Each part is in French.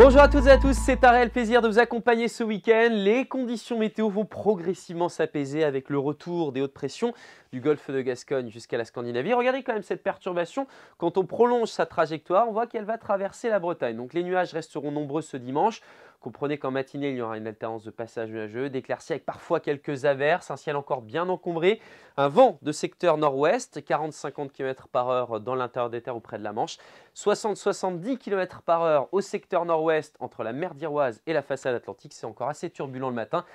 Bonjour à toutes et à tous, c'est un réel plaisir de vous accompagner ce week-end. Les conditions météo vont progressivement s'apaiser avec le retour des hautes pressions du golfe de Gascogne jusqu'à la Scandinavie. Regardez quand même cette perturbation, quand on prolonge sa trajectoire, on voit qu'elle va traverser la Bretagne. Donc les nuages resteront nombreux ce dimanche. Comprenez qu'en matinée, il y aura une alternance de passages nuageux, d'éclaircies avec parfois quelques averses, un ciel encore bien encombré, un vent de secteur nord-ouest, 40-50 km/h dans l'intérieur des terres ou près de la Manche, 60-70 km/h au secteur nord-ouest entre la mer d'Iroise et la façade atlantique. C'est encore assez turbulent le matin.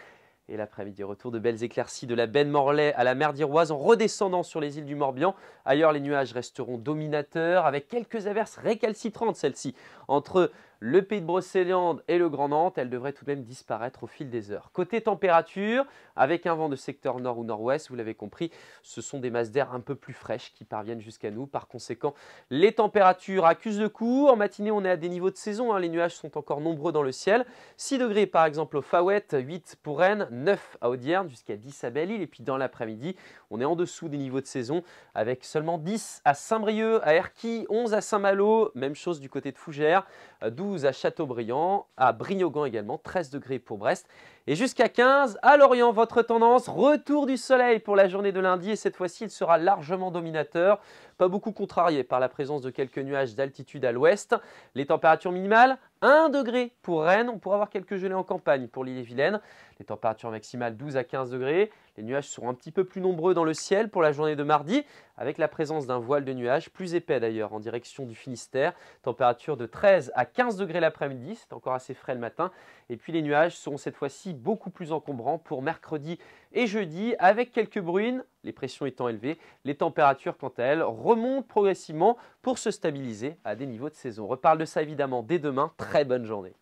Et l'après-midi, retour de belles éclaircies de la baie de Morlaix à la mer d'Iroise en redescendant sur les îles du Morbihan. Ailleurs, les nuages resteront dominateurs avec quelques averses récalcitrantes, celles-ci. Entre le pays de Brocéliande et le Grand Nantes, elles devraient tout de même disparaître au fil des heures. Côté température, avec un vent de secteur nord ou nord-ouest, vous l'avez compris, ce sont des masses d'air un peu plus fraîches qui parviennent jusqu'à nous. Par conséquent, les températures accusent le coup. En matinée, on est à des niveaux de saison, les nuages sont encore nombreux dans le ciel. 6 degrés par exemple au Faouët, 8 pour Rennes, 9 à Audierne, jusqu'à 10 à Belle-Île. Et puis dans l'après-midi, on est en dessous des niveaux de saison avec seulement 10 à Saint-Brieuc, à Erquy, 11 à Saint-Malo, même chose du côté de Fougères, 12 à Châteaubriand, à Brignogan également, 13 degrés pour Brest. Et jusqu'à 15 à Lorient, votre tendance, retour du soleil pour la journée de lundi et cette fois-ci il sera largement dominateur, pas beaucoup contrarié par la présence de quelques nuages d'altitude à l'ouest. Les températures minimales, 1 degré pour Rennes, on pourra avoir quelques gelées en campagne pour l'île-et-Vilaine. Les températures maximales 12 à 15 degrés. Les nuages seront un petit peu plus nombreux dans le ciel pour la journée de mardi, avec la présence d'un voile de nuages, plus épais d'ailleurs, en direction du Finistère. Température de 13 à 15 degrés l'après-midi, c'est encore assez frais le matin. Et puis les nuages seront cette fois-ci beaucoup plus encombrants pour mercredi et jeudi, avec quelques bruines, les pressions étant élevées. Les températures, quant à elles, remontent progressivement pour se stabiliser à des niveaux de saison. On reparle de ça évidemment dès demain. Très bonne journée.